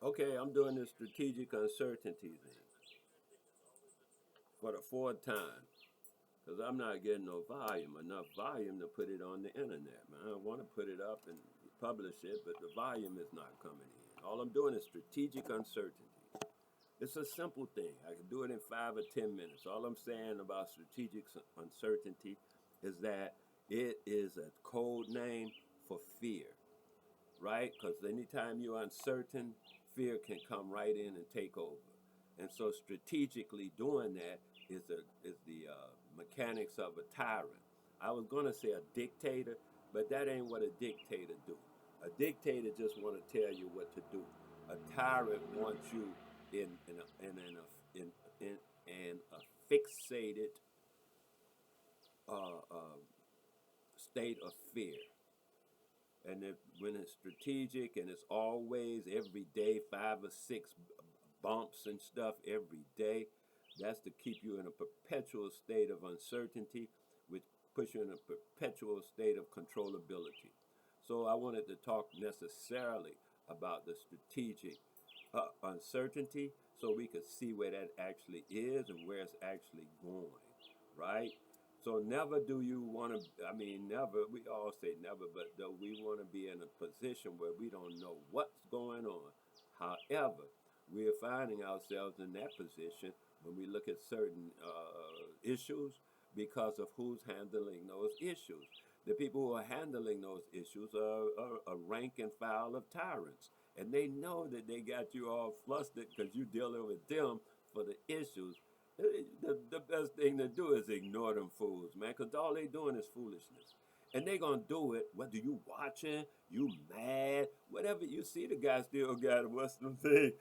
Okay, I'm doing this strategic uncertainty thing for the fourth time because I'm not getting enough volume to put it on the internet, man. I want to put it up and publish it, but the volume is not coming in. All I'm doing is strategic uncertainty. It's a simple thing. I can do it in 5 or 10 minutes. All I'm saying about strategic uncertainty is that it is a code name for fear, right? Because anytime you're uncertain, fear can come right in and take over. And so, strategically doing that is the mechanics of a tyrant. I was gonna say a dictator, but that ain't what a dictator do. A dictator just want to tell you what to do. A tyrant wants you in an a fixated state of fear. And when it's strategic and it's always every day 5 or 6 bumps and stuff every day, that's to keep you in a perpetual state of uncertainty, which puts you in a perpetual state of controllability. So I wanted to talk necessarily about the strategic uncertainty so we could see where that actually is and where it's actually going, right? So never do you want to, I mean, never, we all say never, but though we want to be in a position where we don't know what's going on. However, we are finding ourselves in that position when we look at certain issues because of who's handling those issues. The people who are handling those issues are a rank and file of tyrants. And they know that they got you all flustered because you're dealing with them for the issues. The best thing to do is ignore them fools, man, because all they doing is foolishness. And they gonna do it whether you watching, you mad, whatever. You see the guy still got what's the thing,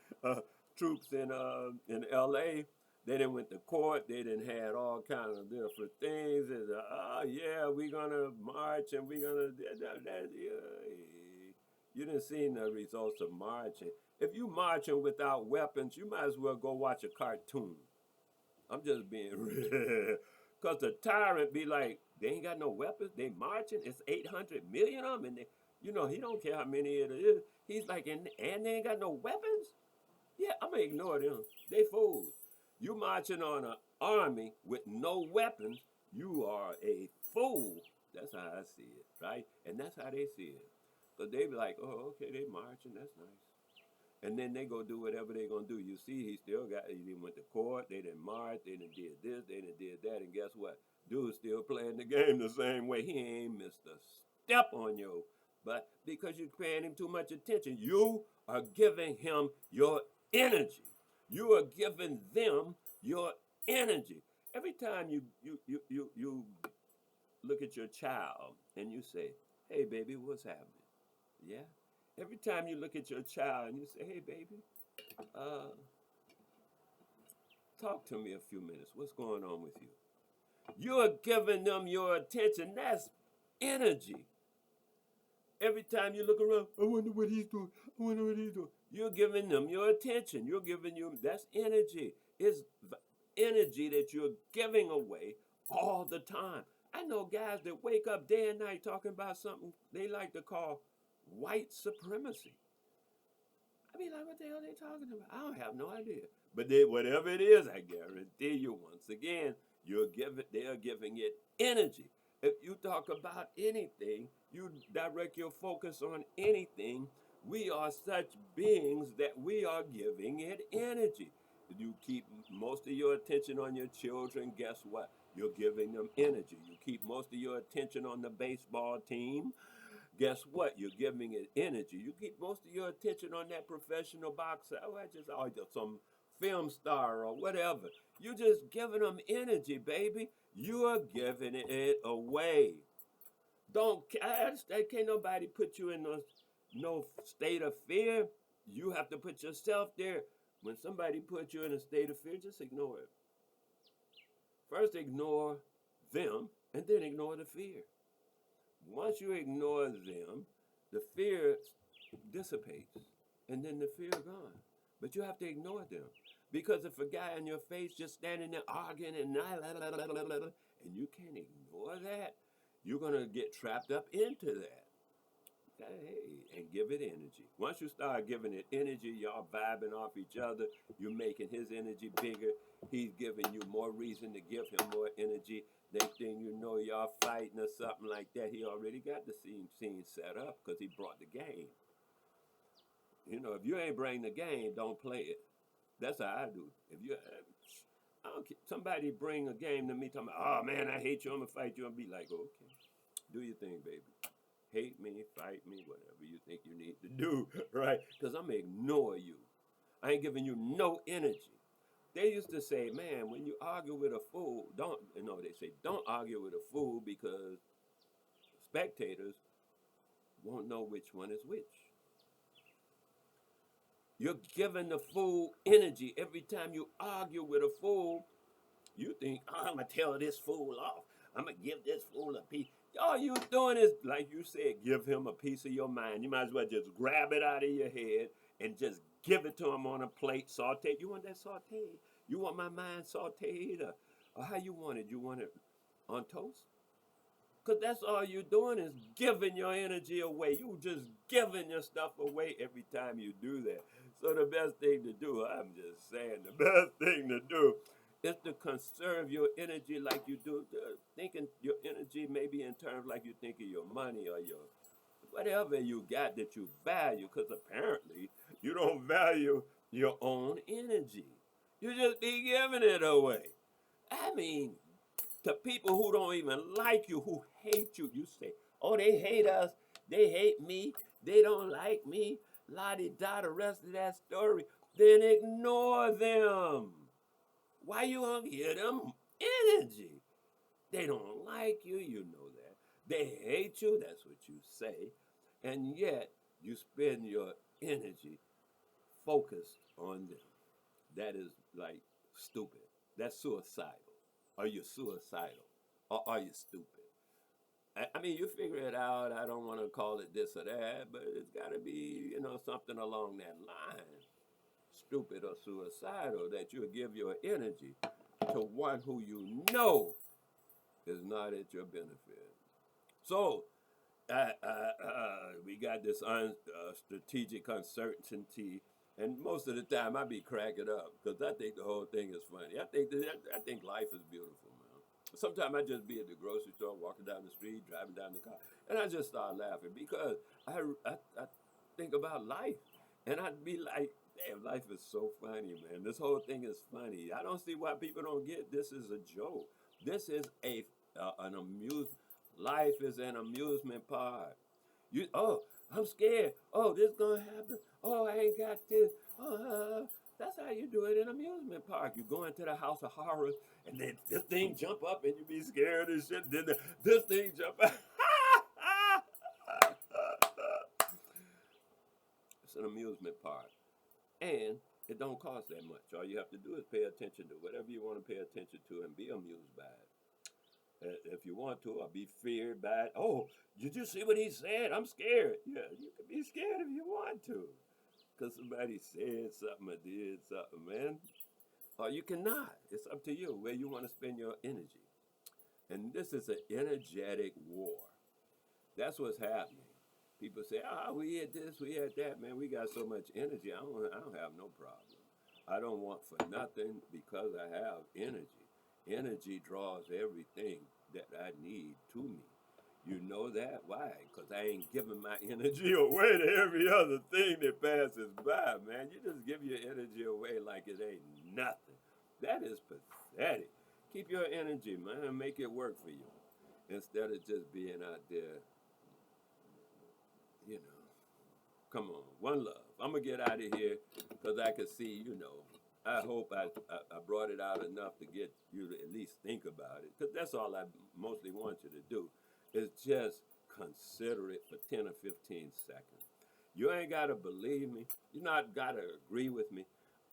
troops in L.A. They didn't went to court. They didn't had all kind of different things. And yeah, we gonna march and we gonna you didn't see the results of marching. If you marching without weapons, you might as well go watch a cartoon. I'm just being real. Because the tyrant be like, they ain't got no weapons. They marching. It's 800 million of them. And he don't care how many it is. He's like, and they ain't got no weapons? Yeah, I'm going to ignore them. They fools. You marching on an army with no weapons, you are a fool. That's how I see it, right? And that's how they see it. Because they be like, oh, okay, they marching. That's nice. And then they go do whatever they gonna do. You see, he went to court, they didn't march, they didn't did this, they didn't did that, and guess what? Dude's still playing the game the same way. He ain't missed a step on you. But because you're paying him too much attention, you are giving him your energy. You are giving them your energy. Every time you look at your child and you say, hey baby, what's happening? Yeah? Every time you look at your child and you say, hey baby, uh, talk to me a few minutes. What's going on with you? You're giving them your attention. That's energy. Every time you look around, I wonder what he's doing. I wonder what he's doing. You're giving them your attention. That's energy. It's energy that you're giving away all the time. I know guys that wake up day and night talking about something they like to call white supremacy. I mean, like, what the hell are they talking about? I don't have no idea. But whatever it is, I guarantee you, once again, they are giving it energy. If you talk about anything, you direct your focus on anything, we are such beings that we are giving it energy. You keep most of your attention on your children, guess what? You're giving them energy. You keep most of your attention on the baseball team, guess what? You're giving it energy. You keep most of your attention on that professional boxer, just some film star or whatever. You're just giving them energy, baby. You are giving it away. Don't can't nobody put you in no state of fear. You have to put yourself there. When somebody puts you in a state of fear, just ignore it. First ignore them and then ignore the fear. Once you ignore them, the fear dissipates and then the fear gone. But you have to ignore them. Because if a guy in your face just standing there arguing and and you can't ignore that, you're gonna get trapped up into that. Hey, and give it energy. Once you start giving it energy, y'all vibing off each other. You're making his energy bigger. He's giving you more reason to give him more energy. Next thing you know, y'all fighting or something like that. He already got the scene set up because he brought the game. You know, if you ain't bring the game, don't play it. That's how I do. If you, I don't care. Somebody bring a game to me, talking about, oh man, I hate you. I'm gonna fight you. I'm be like, okay, do your thing, baby. Hate me, fight me, whatever you think you need to do, right? Because I'm gonna ignore you. I ain't giving you no energy. They used to say, man, when you argue with a fool, don't, you know, they say, don't argue with a fool because spectators won't know which one is which. You're giving the fool energy. Every time you argue with a fool, you think, oh, I'm going to tell this fool off. I'm going to give this fool a piece. All you doing is, like you said, give him a piece of your mind. You might as well just grab it out of your head and just give it to him on a plate, sauteed. You want that sauteed? You want my mind sauteed? Or how you want it? You want it on toast? Because that's all you're doing is giving your energy away. You just giving your stuff away every time you do that. So the best thing to do, I'm just saying, the best thing to do is to conserve your energy like you do, thinking your energy maybe in terms like you think of your money or your whatever you got that you value, because apparently you don't value your own energy. You just be giving it away. I mean, to people who don't even like you, who hate you, you say, oh, they hate us, they hate me, they don't like me, la-di-da, the rest of that story. Then ignore them. Why you don't give them energy? They don't like you, you know that. They hate you, that's what you say. And yet, you spend your energy focused on them. That is like stupid. That's suicidal. Are you suicidal? Or are you stupid? I mean, you figure it out. I don't want to call it this or that, but it's got to be, you know, something along that line. Stupid or suicidal, that you'll give your energy to one who you know is not at your benefit. So, we got this strategic uncertainty, and most of the time I be cracking up because I think the whole thing is funny. I think life is beautiful, man. Sometimes I just be at the grocery store, walking down the street, driving down the car, and I just start laughing because I think about life, and I'd be like, damn, life is so funny, man. This whole thing is funny. I don't see why people don't get this is a joke. This is an amusement. Life is an amusement park. You I'm scared. Oh, this gonna happen. Oh, I ain't got this. That's how you do it in an amusement park. You go into the house of horrors, and then this thing jump up, and you be scared and shit. Then this thing jump up. It's an amusement park, and it don't cost that much. All you have to do is pay attention to whatever you want to pay attention to, and be amused by it. If you want to, or be feared by it. Oh, did you see what he said? I'm scared. Yeah, you can be scared if you want to, because somebody said something or did something, man. Or you cannot. It's up to you where you want to spend your energy. And this is an energetic war. That's what's happening. People say, we had this, we had that, man. We got so much energy. I don't have no problem. I don't want for nothing because I have energy. Energy draws everything that I need to me. You know that? Why? Because I ain't giving my energy away to every other thing that passes by, man. You just give your energy away like it ain't nothing. That is pathetic. Keep your energy, man. Make it work for you. Instead of just being out there, you know. Come on. One love. I'm going to get out of here because I can see, you know. I hope I brought it out enough to get you to at least think about it. Because that's all I mostly want you to do is just consider it for 10 or 15 seconds. You ain't got to believe me. You not got to agree with me.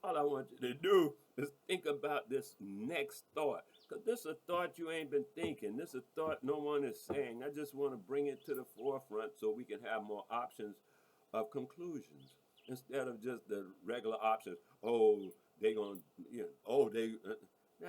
All I want you to do is think about this next thought. Because this is a thought you ain't been thinking. This is a thought no one is saying. I just want to bring it to the forefront so we can have more options of conclusions instead of just the regular options. Oh, they gonna, you know, oh, they, yeah.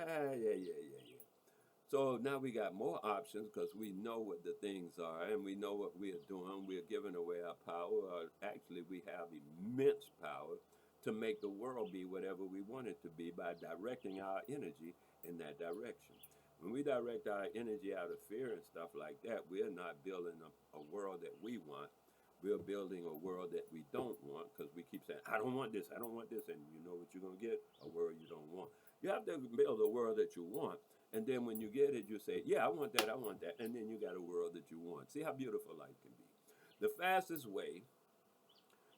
So now we got more options because we know what the things are and we know what we are doing. We are giving away our power. Actually, we have immense power to make the world be whatever we want it to be by directing our energy in that direction. When we direct our energy out of fear and stuff like that, we're not building a world that we want. We're building a world that we don't want because we keep saying, I don't want this, I don't want this. And you know what you're going to get? A world you don't want. You have to build a world that you want. And then when you get it, you say, yeah, I want that, I want that. And then you got a world that you want. See how beautiful life can be. The fastest way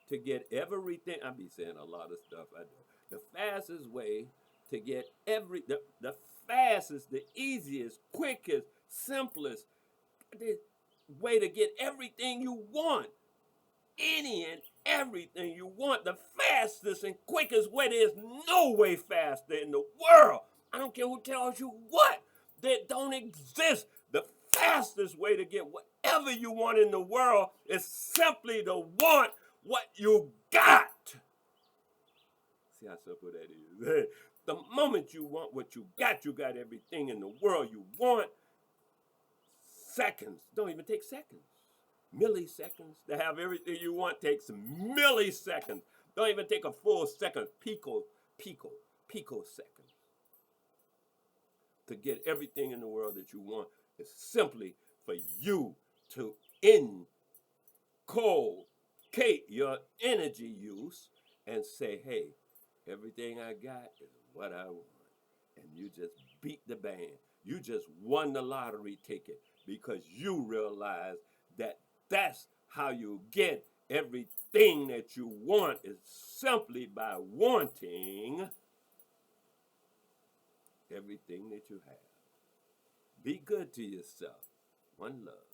to get everything, I be saying a lot of stuff I do. The fastest way to get the fastest, the easiest, quickest, simplest the way to get everything you want, any and everything you want, the fastest and quickest way. There's no way faster in the world. I don't care who tells you what. That don't exist. The fastest way to get whatever you want in the world is simply to want what you got. See how simple that is. The moment you want what you got everything in the world you want. Seconds. Don't even take seconds. Milliseconds. To have everything you want takes milliseconds. Don't even take a full second. Picoseconds. To get everything in the world that you want is simply for you to inculcate your energy use and say, hey, everything I got is what I want. And you just beat the band. You just won the lottery ticket because you realize that that's how you get everything that you want is simply by wanting everything that you have. Be good to yourself. One love.